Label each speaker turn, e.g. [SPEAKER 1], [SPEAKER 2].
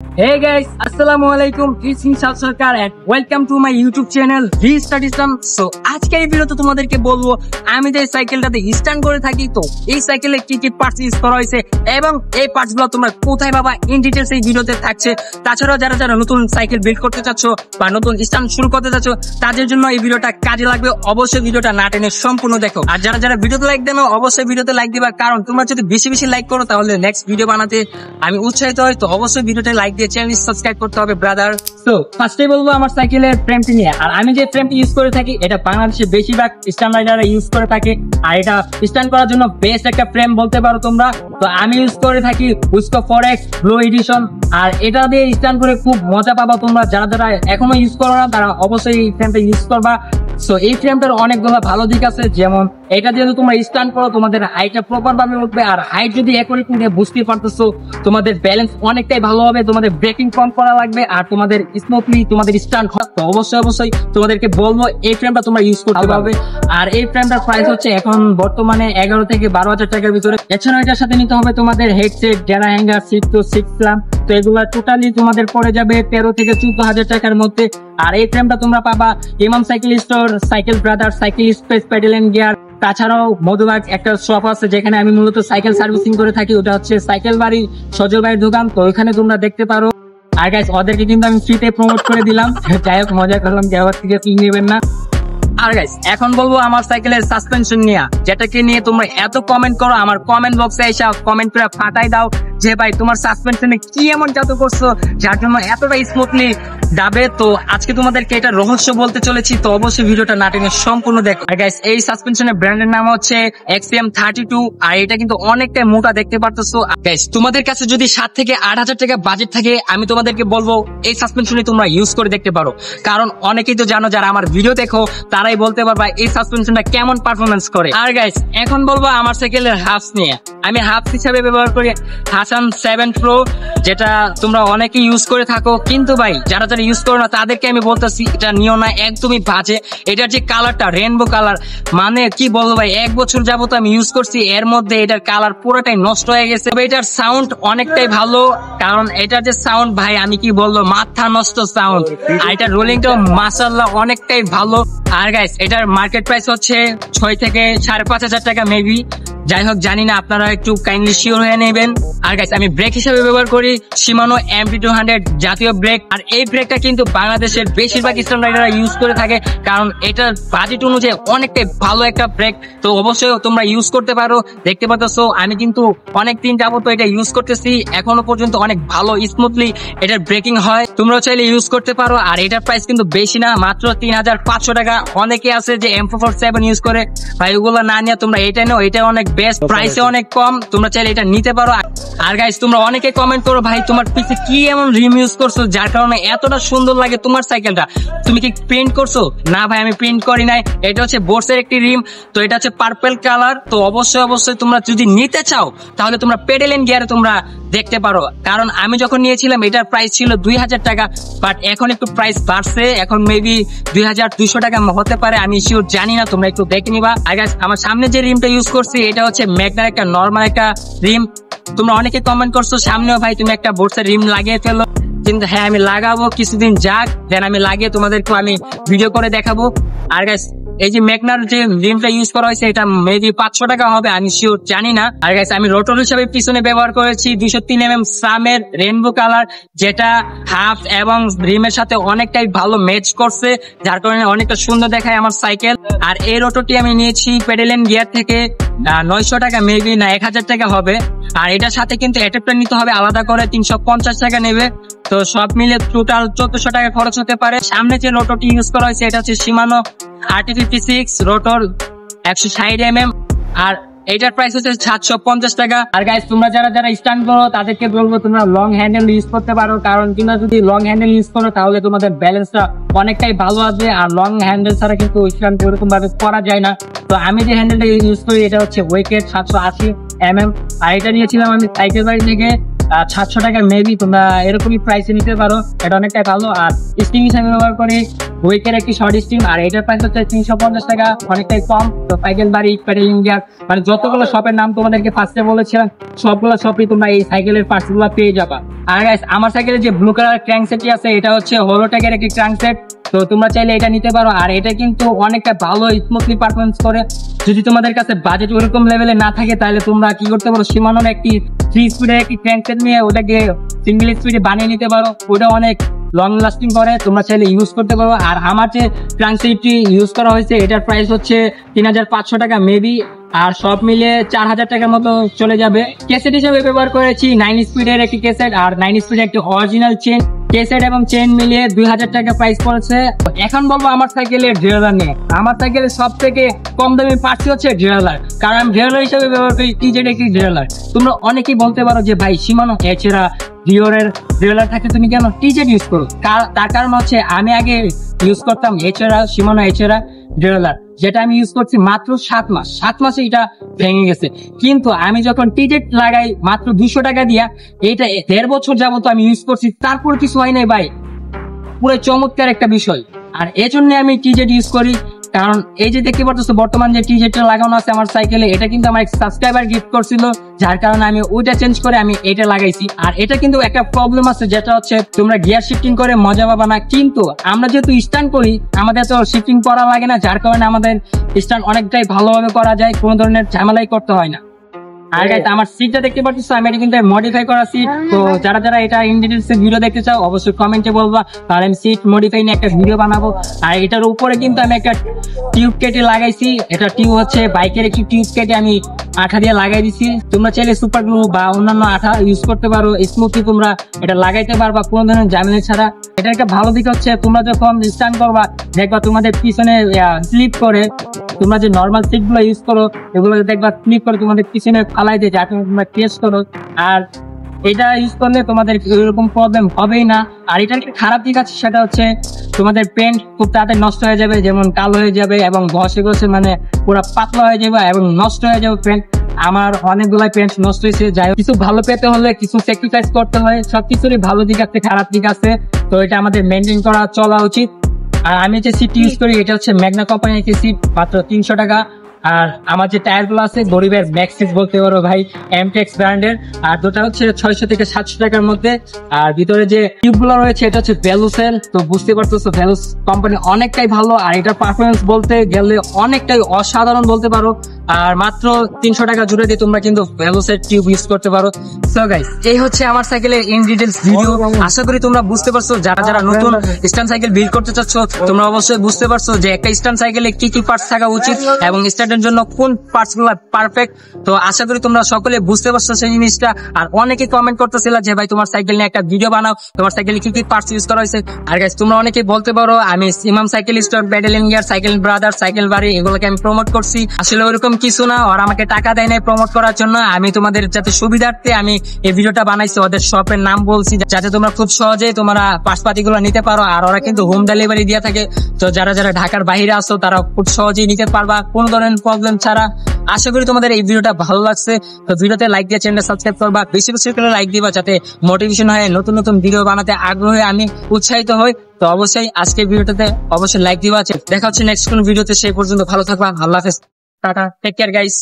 [SPEAKER 1] Hey guys, Assalamualaikum. This is Sarkar and welcome to my YouTube channel Restartism. So আজকে এই ভিডিওতে তোমাদেরকে বলবো আমি যে সাইকেলটাতে স্ট্যান্ড করে থাকি, তো এই সাইকেলে কি কি পার্টস ইউজ করা হয়েছে এবং এই পার্টসগুলো তোমরা কোথায় পাবা ইন ডিটেইলস এই ভিডিওতে থাকছে। তাছাড়াও যারা নতুন সাইকেল বিল্ড করতে চাচ্ছ বা নতুন স্ট্যান্ড শুরু করতে চাচ্ছ তাদের জন্য এই ভিডিওটা কাজে লাগবে। অবশ্যই ভিডিওটা না টেনে সম্পূর্ণ দেখো। আর যারা ভিডিওতে লাইক দেন অবশ্যই ভিডিওতে লাইক দিবা, কারণ তোমরা যদি বেশি লাইক করো তাহলে নেক্সট ভিডিও বানাতে আমি উৎসাহিত হই। তো অবশ্যই ভিডিওটা লাইক দিয়ে চ্যানেল সাবস্ক্রাইব করতে হবে ব্রাদার। তো ফার্স্টে বলবো আমার সাইকেলের ফ্রেমটি নিয়ে। আর আমি যে ফ্রেমটি ইউজ করে থাকি এটা বাংলাদেশে বেশিরভাগ স্ট্যান্ড রাইডাররা ইউজ করে থাকে, আর এটা স্ট্যান্ড করার জন্য বেস্ট একটা ফ্রেম বলতে পারো তোমরা। তো আমি ইউজ করে থাকি উইসকো 4X ব্লু এডিশন, আর এটা দিয়ে স্ট্যান্ড করে খুব মজা পাবা তোমরা। যারা এখনো ইউজ করো না তারা অবশ্যই এই ফ্রেমটা ইউজ করবা। সো এই ফ্রেমটার অনেকগুলো ভালো দিক আছে, যেমন এটা দিয়ে তোমরা স্ট্যান্ড করো তোমাদের হাইটটা প্রপার ভাবে উঠবে, আর হাইট যদি একই বুঝতে পারতেছো তোমাদের ব্যালেন্স অনেকটাই ভালো হবে, তোমাদের ব্রেকিং কম করা লাগবে, আর তোমাদের স্মুথলি তোমাদের স্ট্যান্ড হবে। তো অবশ্যই তোমাদেরকে বলবো এই ফ্রেমটা তোমরা ইউজ করতে পারবে। আর এই ফ্রেমটার প্রাইস হচ্ছে এখন বর্তমানে 11 থেকে 12,000 টাকার ভিতরে। এছাড়াও এটার সাথে নিতে হবে তোমাদের হেডসেট, ডেরা হ্যাঙ্গার, সিট তো 6 ল্যাম্প। তো এগুলো টোটালি তোমাদের পড়ে যাবে 13 থেকে 14,000 টাকার মধ্যে। আর এই ফ্রেমটা তোমরা পাবা Imam cycle store, cycle brother, cycle space, pedal and gear. তাছাড়াও মধুবাগ একটা শপ আছে যেখানে আমি মূলত সাইকেল সার্ভিসিং করে থাকি, ওটা হচ্ছে সাইকেল বাড়ি সজল ভাইয়ের দোকান। তো ওইখানে তোমরা দেখতে পারো। আর গাইস ওদেরকে কিন্তু আমি ফ্রিতে প্রমোট করে দিলাম, যাই হোক মজা করলাম, যাওয়ার থেকে ফ্রি নেবেন না। আর গাইস এখন বলবো আমার সাইকেলের সাসপেনশন নিয়ে, যেটাকে নিয়ে তোমরা এত কমেন্ট করো। আমার কমেন্ট বক্সে এসে কমেন্ট করে ফাটাই দাও যে ভাই তোমার সাসপেনশনে কি এমন জাদু করছো যার জন্য এতটা স্মুথলি যাবে। তো আজকে তোমাদেরকে এটা রহস্য বলতে চলেছি, তো অবশ্যই ভিডিওটা না টেনে সম্পূর্ণ দেখো। আর গাইস এই সাসপেনশনের ব্র্যান্ডের নাম হচ্ছে XM32, আর এটা কিন্তু অনেকটাই মোটা দেখতে পারতেছো। গাইস তোমাদের কাছে যদি 7 থেকে 8,000 টাকা বাজেট থাকে আমি তোমাদেরকে বলবো এই সাসপেনশনই তোমরা ইউজ করে দেখতে পারো, কারণ অনেকেই তো জানো যারা আমার ভিডিও দেখো তারাই বলতে পারবা এই সাসপেনশনটা কেমন পারফরমেন্স করে। আর গাইস এখন বলবো আমার সাইকেলের হাফস নিয়ে। আমি হাফস হিসাবে ব্যবহার করি হাসান 7 Pro, যেটা তোমরা অনেকে ইউজ করে থাকো, কিন্তু ভাই যারা ইউজ করো না তাদেরকে আমি বলতেছি এটা নিও না, একদমই বাজে। এটার যে কালারটা রেইনবো কালার, মানে কি বলবো ভাই, 1 বছর যাবত আমি ইউজ করছি, এর মধ্যে এটার কালার পুরোটাই নষ্ট হয়ে গেছে। তবে এটার সাউন্ড অনেকটাই ভালো, কারণ এটার যে সাউন্ড ভাই আমি কি বলবো মাথা নষ্ট সাউন্ড, আর এটার রোলিংটাও মাশাআল্লাহ অনেকটাই ভালো। আর গাইস এটার মার্কেট প্রাইস হচ্ছে 6 থেকে 5,500 টাকা মেবি, যাই হোক জানি না, আপনারা একটু কাইন্ডলি শিওর হয়ে নেবেন। আর গাইস আমি ব্রেক হিসেবে ব্যবহার করি Shimano MT200 জাতীয় ব্রেক, আর এই ব্রেকটা কিন্তু বাংলাদেশের বেশিরভাগ স্ট্যান্ড রাইডাররা ইউজ করে থাকে, কারণ এটার বাজেট অনুযায়ী অনেকটাই ভালো একটা ব্রেক। তো অবশ্যই তোমরা ইউজ করতে পারো। দেখতে পাচ্ছো আমি কিন্তু অনেকদিন যাবত এটা ইউজ করতেছি, এখনো পর্যন্ত অনেক ভালো স্মুথলি এটার ব্রেকিং হয়। তোমরা চাইলে ইউজ করতে পারো। আর এটার প্রাইস কিন্তু বেশি না, মাত্র 3,500 টাকা। অনেকে আছে যে M447 ইউজ করে, ভাই ওগুলো না নিয়ে তোমরা এটা নাও, এটা অনেক বেস্ট, প্রাইসে অনেক কম, তোমরা চাইলে এটা নিতে পারো। আর গাইস তোমরা অনেকে কমেন্ট করো ভাই তোমার পিছে কি এমন রিম ইউজ করছো যার কারণে এতটা সুন্দর লাগে তোমার সাইকেলটা, তুমি কি প্রিন্ট করছো? না ভাই আমি প্রিন্ট করি নাই, এটা হচ্ছে বোর্সের একটি রিম। তো এটা হচ্ছে পার্পল কালার। তো অবশ্যই তোমরা যদি নিতে চাও তাহলে তোমরা প্যাডেল এন্ড গিয়ারে তোমরা দেখতে পারো, কারণ আমি যখন নিয়েছিলাম এটার প্রাইস ছিল 2,000 টাকা, বাট এখন একটু প্রাইস বাড়ছে, এখন মেবি 2,200 টাকা হতে পারে, আমি শিওর জানি না, তোমরা একটু দেখে নিবা। আর গাইস আমার সামনে যে রিমটা ইউজ করছি এটা হচ্ছে ম্যাগনার একটা নরমাল একটা রিম। তোমরা অনেকে কমেন্ট করছো সামনেও ভাই তুমি একটা বোর্ডসের রিম লাগিয়ে ফেলো, কিন্তু হ্যাঁ আমি লাগাবো, কিছুদিন যাক, দেন আমি লাগিয়ে তোমাদেরকে আমি ভিডিও করে দেখাবো। আর গাইস এই যে ম্যাগনার যে রিমটা ইউজ করা হয়েছে এটা মেবি 500 টাকা হবে, আমি শিওর জানি না। আর গাইস আমি রোটর হিসাবে পিছনে ব্যবহার করেছি 203 mm সামের রেইনবো কালার, যেটা হাফ এবং রিমের সাথে অনেকটাই ভালো ম্যাচ করছে, যার কারণে অনেকটা সুন্দর দেখায় আমার সাইকেল। আর এই রোটরটি আমি নিয়েছি প্যাডেল এন্ড গিয়ার থেকে, 900 টাকা মেবি না 1,000 টাকা হবে। আর এটার সাথে কিন্তু অ্যাডাপ্টার নিতে হবে আলাদা করে, 350 টাকা নেবে। তো সব মিলে টোটাল 1400 টাকা খরচ হতে পারে। সামনে যে রোটরটি ইউজ করা হয়েছে এটা হচ্ছে Shimano RT56 রোটর 160 mm, আর এটার প্রাইস হচ্ছে 750 টাকা। আর গাইস তোমরা যারা স্ট্যান্ড করো তাদেরকে বলবো তোমরা লং হ্যান্ডেল ইউজ করতে পারো, কারণ তোমরা যদি লং হ্যান্ডেল ইউজ করো তাহলে তোমাদের ব্যালেন্সটা অনেকটাই ভালো আসবে, আর লং হ্যান্ডেল ছাড়া কিন্তু স্ট্যান্ড এরকম ভাবে করা যায় না। তো আমি যে হ্যান্ডেলটা ইউজ করি এটা হচ্ছে ওয়েকেট 780 mm, আর এটা নিয়েছিলাম আমি সাইকেল বাড়ি থেকে। 700 টাকা মেবি তোমরা এরকমই প্রাইসে নিতে পারো। এটা অনেকটাই ভালো। আর স্টিম হিসাবে ব্যবহার করি উইকের একটি শর্ট স্টিম, আর এটার প্রাইস হচ্ছে 350 টাকা, অনেকটাই কম। তো সাইকেল বাড়ি প্যাডেল ইন্ডিয়ার মানে যতগুলো শপের নাম তোমাদেরকে ফার্স্টে বলেছিলাম সবগুলো শপই তোমরা এই সাইকেলের পার্টস গুলো পেয়ে যাবা। আর গাইস আমার সাইকেলের যে ব্লু কালার ক্র্যাঙ্ক সেটটি আছে এটা হচ্ছে হলোটেকের একটি ক্র্যাঙ্ক সেট। তো তোমরা চাইলে এটা নিতে পারো। আর এটা কিন্তু অনেকটা ভালো স্মুথলি পারফরমেন্স করে। যদি তোমাদের কাছে বাজেট ওরকম লেভেলে না থাকে তাহলে তোমরা কি করতে পারো, সীমানোর একটি 3 স্পিডের একটি ক্র্যাঙ্ক সেট নিয়ে ওটাকে সিঙ্গেল স্পিডে বানিয়ে নিতে পারো। ওটা অনেক লং লাস্টিং করে, তোমরা চাইলে ইউজ করতে পারো। আর আমার যে ক্র্যাঙ্ক সেটটি ইউজ করা হয়েছে এটার প্রাইস হচ্ছে 3500 টাকা মেবি, আর সব মিলে 4000 টাকার মতো চলে যাবে। ক্যাসেট হিসেবে ব্যবহার করেছি 9 স্পিডের একটি ক্যাসেট আর 9 স্পিডের একটি অরিজিনাল চেন। ক্যাসেট এবং চেন মিলিয়ে 2000 টাকা প্রাইস পড়েছে। এখন বলবো আমার সাইকেলের ড্রেলার নিয়ে। আমার সাইকেলের সব থেকে কম দামি পার্টস হচ্ছে ড্রেলার, কারণ আমি ড্রেলার হিসেবে ব্যবহার করি টিজেড একটি ড্রেলার। তোমরা অনেকেই বলতে পারো যে ভাই সীমানো এছাড়া ডিওরের ড্রেলার থাকে তুমি কেন টিজেড ইউজ করো? তার কারণ হচ্ছে আমি আগে ইউজ করতাম এছাড়া সীমানো এছাড়া ড্রেলার, যেটা আমি ইউজ করছি মাত্র 7 মাসে এটা ভেঙে গেছে। কিন্তু আমি যখন টিজেট লাগাই মাত্র 200 টাকা দিয়া, এটা 1.5 বছর যাবত আমি ইউজ করছি, তারপর কিছু হয় নাই ভাই। পুরো চমৎকার একটা বিষয়। আর এই জন্য আমি টিজেট ইউজ করি, কারণ এই যে দেখতে পাচ্ছ বর্তমান যে টিজেটটা লাগানো আছে আমার সাইকেলে, এটা কিন্তু আমার এক সাবস্ক্রাইবার গিফট করছিল, যার কারণে আমি ওইটা চেঞ্জ করে আমি এটা লাগাইছি। আর এটা কিন্তু একটা প্রবলেম আছে, যেটা হচ্ছে তোমরা গিয়ার শিফটিং করে মজা পাবা না। কিন্তু আমরা যেহেতু স্ট্যান্ড করি আমাদের তো শিফটিং করা লাগে না, যার কারণে আমাদের স্ট্যান্ড অনেকটাই ভালোভাবে করা যায়, কোনো ধরনের ঝামেলাই করতে হয় না। আর গাইস আমার সিটটা দেখতে পাচ্ছ আমি এটা কিন্তু মডিফাই করা সিট। তো যারা যারা এটা ইন ডিটেইলস ভিডিও দেখতে চাও অবশ্যই কমেন্টে বলবা, তাহলে আমি সিট মডিফাই নিয়ে একটা ভিডিও বানাবো। আর এটার উপরে কিন্তু আমি একটা টিউব কেটে লাগাইছি। এটা টিউব হচ্ছে বাইকের একটি টিউব কেটে আমি আঠা দিয়ে লাগাই দিছি। তোমরা চাইলে সুপার গ্লু বা অন্যান্য আঠা ইউজ করতে পারো, স্মুথলি তোমরা এটা লাগাইতে পারবা কোনো ধরনের ঝামেলা ছাড়া। এটা একটা ভালো দিক হচ্ছে তোমরা যখন স্ট্যান্ড করবা দেখবা তোমাদের পিছনে স্লিপ করে, তোমরা যে নর্মাল সিট গুলো ইউজ করো এগুলো দেখবা স্লিপ করে তোমাদের পিছনে ফালাই দিয়ে, যাতে তোমরা টেস্ট করো। আর এটা ইউজ করলে তোমাদের এরকম প্রবলেম হবেই না। আর এটার একটা খারাপ দিক আছে, সেটা হচ্ছে তোমাদের পেন্ট খুব তাড়াতাড়ি নষ্ট হয়ে যাবে, যেমন কালো হয়ে যাবে এবং ঘষে ঘষে মানে পুরো পাতলা হয়ে যাবে এবং নষ্ট হয়ে যাবে পেন্ট। আমার অনেকগুলাই পেন্ট নষ্ট হয়েছে। যাই হোক, কিছু ভালো পেতে হলে কিছু স্যাক্রিফাইস করতে হয়। সবকিছুরই ভালো দিক আছে খারাপ দিক আছে, তো এটা আমাদের মেনটেন করা চলা উচিত। আর আমি যে সিট ইউজ করি এটা হচ্ছে ম্যাগনা কোম্পানির একটি সিট, মাত্র 300 টাকা। আর আমার যে টায়ার গুলো আছে গরিবের ম্যাক্সিস বলতে পারো ভাই, এমটেক্স ব্র্যান্ডের। আর দুটা হচ্ছে 600 থেকে 700 টাকার মধ্যে। আর ভিতরে যে টিউব গুলো রয়েছে এটা হচ্ছে ভ্যালুসেল। তো বুঝতে পারতেছো ভ্যালুস কোম্পানি অনেকটাই ভালো, আর এটার পারফরমেন্স বলতে গেলে অনেকটাই অসাধারণ বলতে পারো। আর মাত্র 300 টাকা জুড়ে দিয়ে তোমরা কিন্তু ভ্যালুসের টিউব ইউজ করতে পারো। সো গাইস এই হচ্ছে আমার সাইকেলের ইন ডিটেইলস ভিডিও। আশা করি তোমরা বুঝতে পারছো। যারা যারা নতুন স্ট্যান্ড সাইকেল বিল্ড করতে চাচ্ছ তোমরা অবশ্যই বুঝতে পারছো যে একটা স্ট্যান্ড সাইকেলে কি কি পার্টস থাকা উচিত এবং স্ট্যান্ডের জন্য কোন পার্টস গুলো পারফেক্ট। তো আশা করি তোমরা সকলে বুঝতে পারছো সেই জিনিসটা। আর অনেকে কমেন্ট করতেছিল যে ভাই তোমার সাইকেল নিয়ে একটা ভিডিও বানাও, তোমার সাইকেলে কি কি পার্টস ইউজ করা হয়েছে। আর গাইস তোমরা অনেকেই বলতে পারো আমি ইমাম সাইকেল স্টোর, প্যাডেল ইন্ডিয়ার, সাইকেল ব্রাদার, সাইকেল বাড়ি এগুলোকে আমি প্রমোট করছি। আসলে ওরকম কিছু না, আর আমাকে টাকা দেয় নাই প্রমোট করার জন্য। আমি তোমাদের যাতে সুবিধার্থে আমি এই ভিডিওটা বানাইছি, ওদের শপের নাম বলছি যাতে তোমরা খুব সহজেই তোমরা পার্টসপাতি গুলো নিতে পারো। আর ওরা কিন্তু হোম ডেলিভারি দিয়ে থাকে। তো যারা যারা ঢাকার বাইরে আসো তারা খুব সহজেই নিতে পারবা কোনো ধরনের প্রবলেম ছাড়া। আশা করি তোমাদের এই ভিডিওটা ভালো লাগছে। তো ভিডিওতে লাইক দিয়ে চ্যানেল সাবস্ক্রাইব করবা, বেশি বেশি করে লাইক দিবা যাতে মোটিভেশন হয়, নতুন নতুন ভিডিও বানাতে আগ্রহে আমি উৎসাহিত হই। তো অবশ্যই আজকের ভিডিওটাতে অবশ্যই লাইক দিবা। দেখা হচ্ছে নেক্সট কোন ভিডিওতে, সেই পর্যন্ত ভালো থাকবা। আল্লাহ হাফেজ, টাটা, টেক কেয়ার গাইস।